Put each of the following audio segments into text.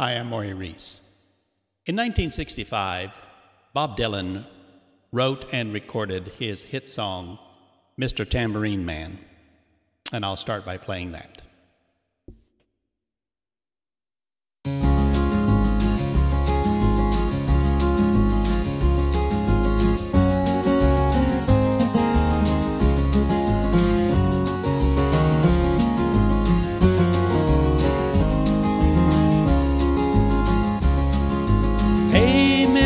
Hi, I'm Morrie Reece. In 1965, Bob Dylan wrote and recorded his hit song, Mr. Tambourine Man, and I'll start by playing that.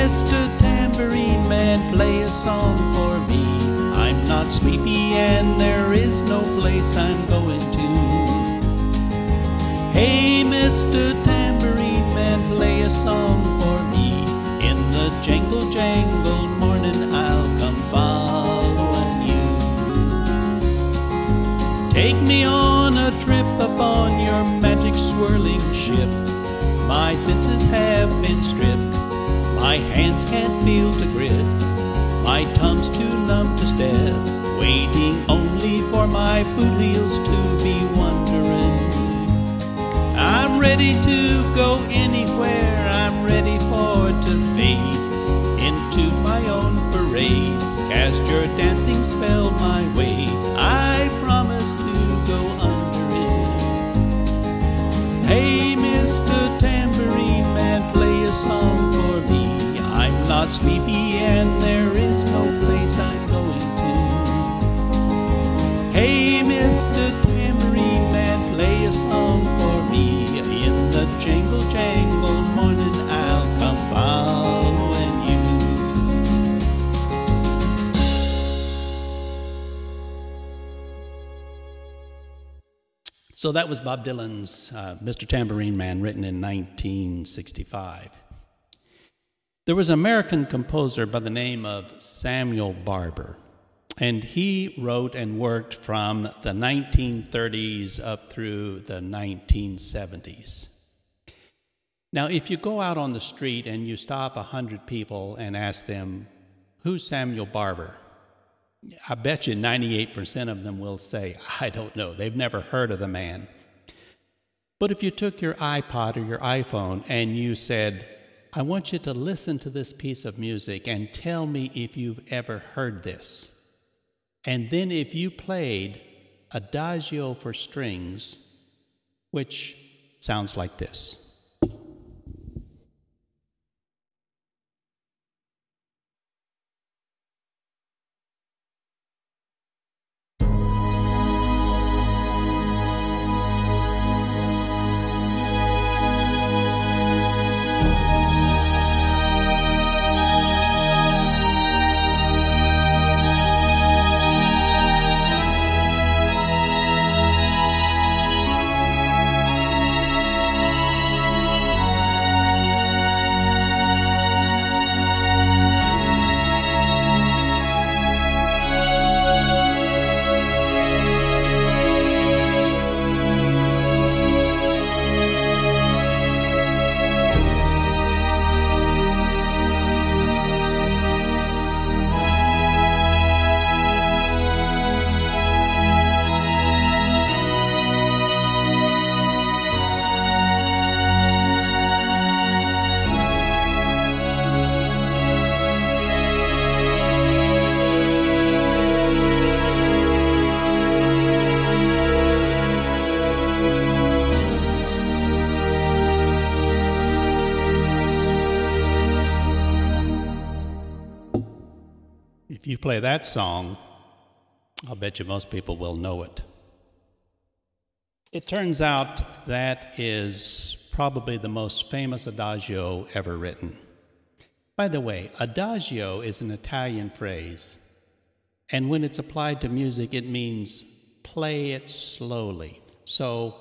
Mr. Tambourine Man, play a song for me. I'm not sleepy and there is no place I'm going to. Hey, Mr. Tambourine Man, play a song for me. In the jangle jangle morning I'll come following you. Take me on a trip upon your magic swirling ship. My senses have been stripped. My hands can't feel to grip, my tongue's too numb to step, waiting only for my boot heels to be wondering. I'm ready to go anywhere, I'm ready for it to fade into my own parade. Cast your dancing spell my way, I promise to go under it. Hey, Mr. Tambourine Man, play a song for me. I'm not sleepy and there is no place I'm going to. Hey, Mr. Tambourine Man, play a song for me. In the jangle jangle morning I'll come following you. So that was Bob Dylan's Mr. Tambourine Man, written in 1965. There was an American composer by the name of Samuel Barber, and he wrote and worked from the 1930s up through the 1970s. Now, if you go out on the street and you stop 100 people and ask them, who's Samuel Barber? I bet you 98% of them will say, I don't know. They've never heard of the man. But if you took your iPod or your iPhone and you said, I want you to listen to this piece of music and tell me if you've ever heard this. And then if you played Adagio for strings, which sounds like this. If you play that song, I'll bet you most people will know it. It turns out that is probably the most famous Adagio ever written. By the way, Adagio is an Italian phrase, and when it's applied to music, it means play it slowly. So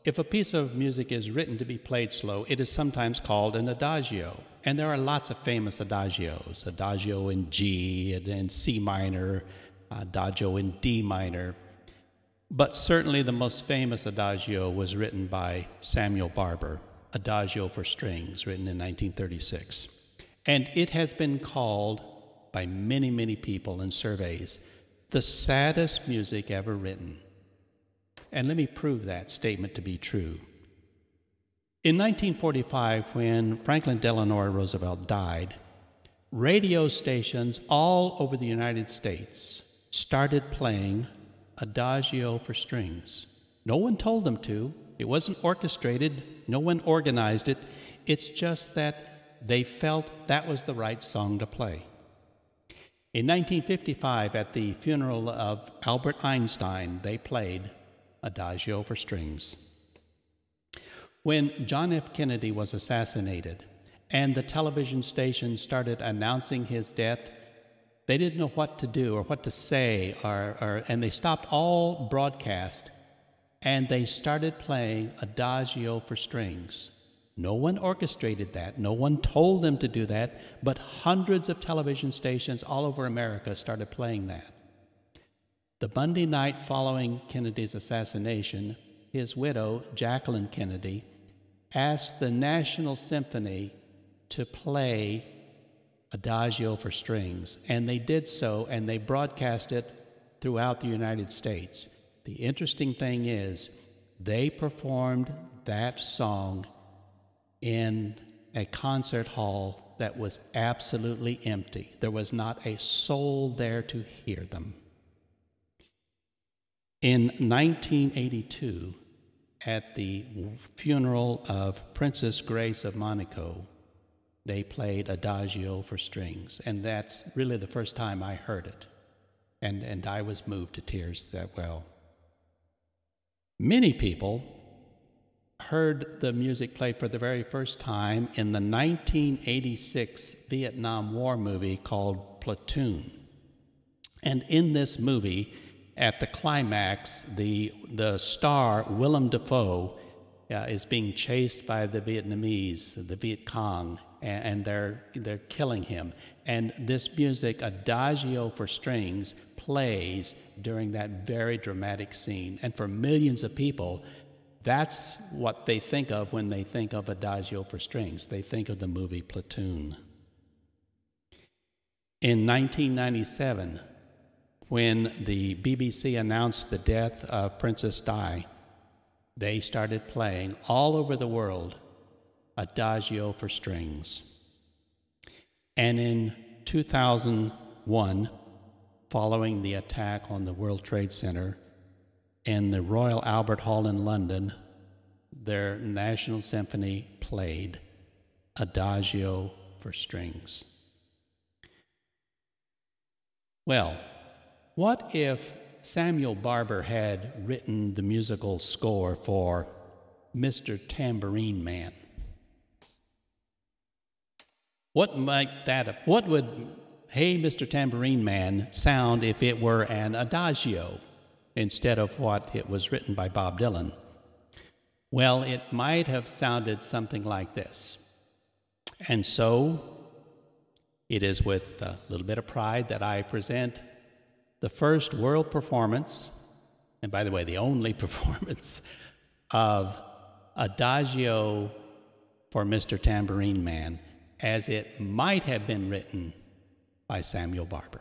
if a piece of music is written to be played slow, it is sometimes called an Adagio. And there are lots of famous Adagios, Adagio in G and in C minor, Adagio in D minor. But certainly the most famous Adagio was written by Samuel Barber, Adagio for strings, written in 1936. And it has been called by many, many people in surveys the saddest music ever written. And let me prove that statement to be true. In 1945, when Franklin Delano Roosevelt died, radio stations all over the United States started playing Adagio for strings. No one told them to. It wasn't orchestrated. No one organized it. It's just that they felt that was the right song to play. In 1955, at the funeral of Albert Einstein, they played Adagio for strings. When John F. Kennedy was assassinated and the television stations started announcing his death, they didn't know what to do or what to say, and they stopped all broadcast and they started playing Adagio for strings. No one orchestrated that. No one told them to do that, but hundreds of television stations all over America started playing that. The Monday night following Kennedy's assassination, his widow, Jacqueline Kennedy, asked the National Symphony to play Adagio for strings, and they did so, and they broadcast it throughout the United States. The interesting thing is, they performed that song in a concert hall that was absolutely empty. There was not a soul there to hear them. In 1982, at the funeral of Princess Grace of Monaco, they played Adagio for strings, and that's really the first time I heard it, and I was moved to tears that well. Many people heard the music played for the very first time in the 1986 Vietnam War movie called Platoon. And in this movie, at the climax, the star, Willem Dafoe, is being chased by the Vietnamese, the Viet Cong, and they're killing him. And this music, Adagio for strings, plays during that very dramatic scene. And for millions of people, that's what they think of when they think of Adagio for strings. They think of the movie Platoon. In 1997, when the BBC announced the death of Princess Di, they started playing all over the world Adagio for strings. And in 2001, following the attack on the World Trade Center, in the Royal Albert Hall in London, their National Symphony played Adagio for strings. Well, what if Samuel Barber had written the musical score for Mr. Tambourine Man? What would Hey, Mr. Tambourine Man sound if it were an adagio instead of what it was written by Bob Dylan? Well, it might have sounded something like this. And so, it is with a little bit of pride that I present the first world performance, and by the way, the only performance, of Adagio for Mr. Tambourine Man, as it might have been written by Samuel Barber.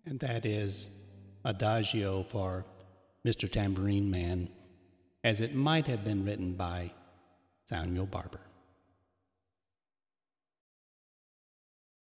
and that is Adagio for Mr. Tambourine Man, as it might have been written by Samuel Barber.